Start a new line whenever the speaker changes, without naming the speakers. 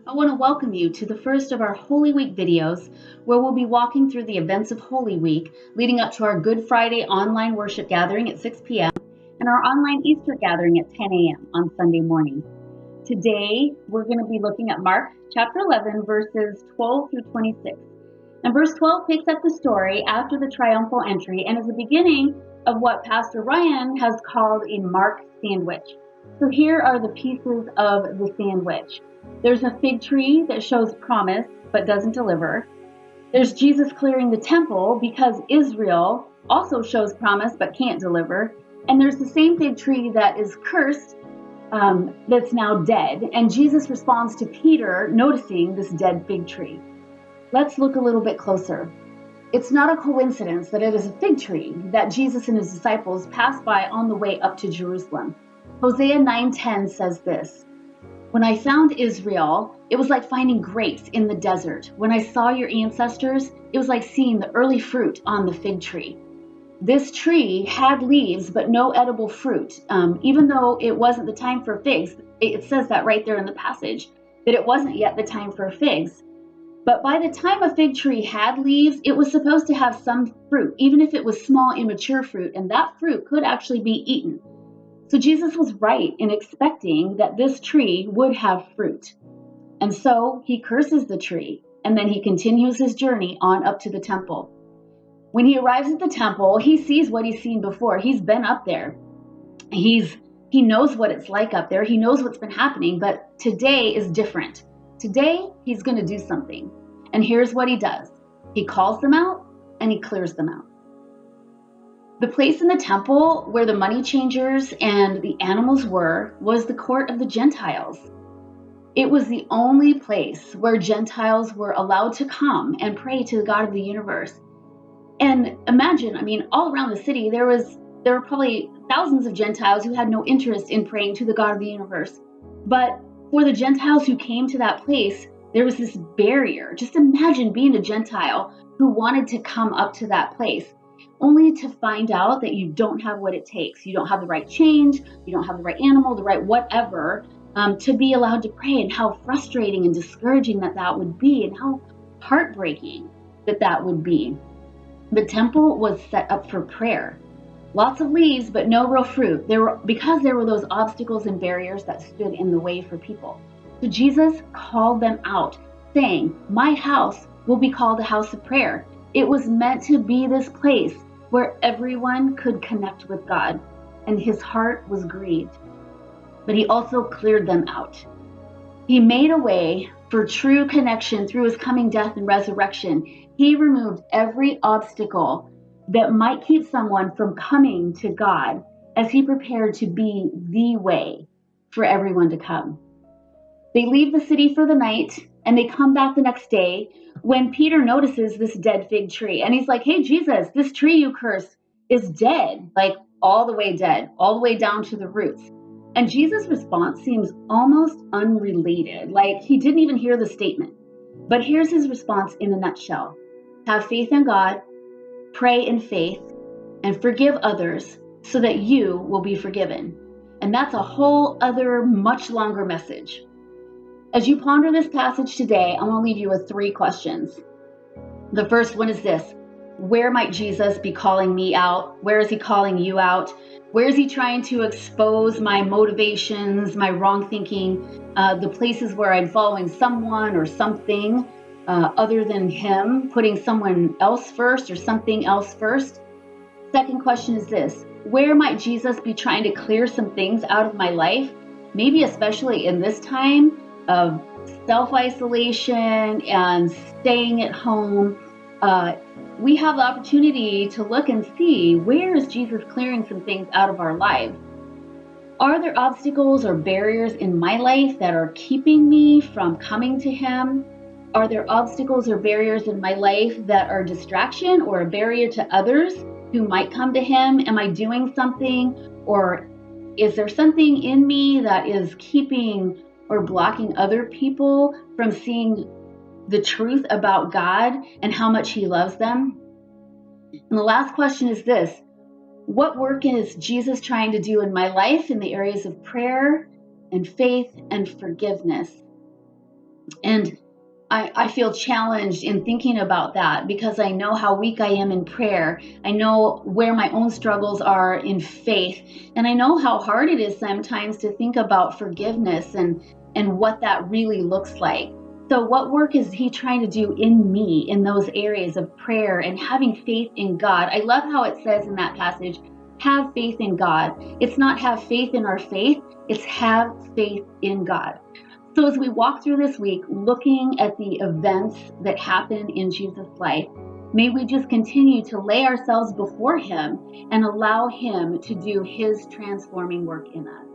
I want to welcome you to the first of our Holy Week videos, where we'll be walking through the events of Holy Week, leading up to our Good Friday online worship gathering at 6 p.m. and our online Easter gathering at 10 a.m. on Sunday morning. Today, we're going to be looking at Mark chapter 11, verses 12 through 26. And verse 12 picks up the story after the triumphal entry and is the beginning of what Pastor Ryan has called a Mark sandwich. So here are the pieces of the sandwich. There's a fig tree that shows promise but doesn't deliver. There's Jesus clearing the temple because Israel also shows promise but can't deliver. And there's the same fig tree that is cursed that's now dead. And Jesus responds to Peter noticing this dead fig tree. Let's look a little bit closer. It's not a coincidence that it is a fig tree that Jesus and his disciples passed by on the way up to Jerusalem. Hosea 9:10 says this, "When I found Israel, it was like finding grapes in the desert. When I saw your ancestors, it was like seeing the early fruit on the fig tree." This tree had leaves, but no edible fruit. Even though it wasn't the time for figs, it says that right there in the passage, that it wasn't yet the time for figs. But by the time a fig tree had leaves, it was supposed to have some fruit, even if it was small, immature fruit, and that fruit could actually be eaten. So Jesus was right in expecting that this tree would have fruit. And so he curses the tree, and then he continues his journey on up to the temple. When he arrives at the temple, he sees what he's seen before. He's been up there. He knows what it's like up there. He knows what's been happening, but today is different. Today, he's going to do something. And here's what he does. He calls them out and he clears them out. The place in the temple where the money changers and the animals were was the court of the Gentiles. It was the only place where Gentiles were allowed to come and pray to the God of the universe. And imagine, all around the city, there were probably thousands of Gentiles who had no interest in praying to the God of the universe. But for the Gentiles who came to that place, there was this barrier. Just imagine being a Gentile who wanted to come up to that place, only to find out that you don't have what it takes. You don't have the right change, you don't have the right animal, the right whatever, to be allowed to pray, and how frustrating and discouraging that would be, and how heartbreaking that would be. The temple was set up for prayer. Lots of leaves, but no real fruit. Because there were those obstacles and barriers that stood in the way for people. So Jesus called them out, saying, "My house will be called a house of prayer." It was meant to be this place where everyone could connect with God, and his heart was grieved. But he also cleared them out. He made a way for true connection through his coming death and resurrection. He removed every obstacle that might keep someone from coming to God, as he prepared to be the way for everyone to come. They leave the city for the night and they come back the next day when Peter notices this dead fig tree. And he's like, "Hey, Jesus, this tree you cursed is dead, like all the way dead, all the way down to the roots." And Jesus' response seems almost unrelated, like he didn't even hear the statement. But here's his response in a nutshell. Have faith in God, pray in faith, and forgive others so that you will be forgiven. And that's a whole other, much longer message. As you ponder this passage today, I want to leave you with 3 questions. The first one is this: where might Jesus be calling me out? Where is he calling you out? Where is he trying to expose my motivations, my wrong thinking, the places where I'm following someone or something other than him, putting someone else first or something else first? Second question is this: where might Jesus be trying to clear some things out of my life? Maybe especially in this time of self-isolation and staying at home. We have the opportunity to look and see, where is Jesus clearing some things out of our lives? Are there obstacles or barriers in my life that are keeping me from coming to him? Are there obstacles or barriers in my life that are a distraction or a barrier to others who might come to him? Am I doing something, or is there something in me that is keeping or blocking other people from seeing the truth about God and how much he loves them? And the last question is this: what work is Jesus trying to do in my life in the areas of prayer and faith and forgiveness? And I feel challenged in thinking about that because I know how weak I am in prayer. I know where my own struggles are in faith. And I know how hard it is sometimes to think about forgiveness and what that really looks like. So, what work is He trying to do in me in those areas of prayer and having faith in God? I love how it says in that passage, have faith in God. It's not have faith in our faith, it's have faith in God. So as we walk through this week, looking at the events that happen in Jesus' life, may we just continue to lay ourselves before Him and allow Him to do His transforming work in us.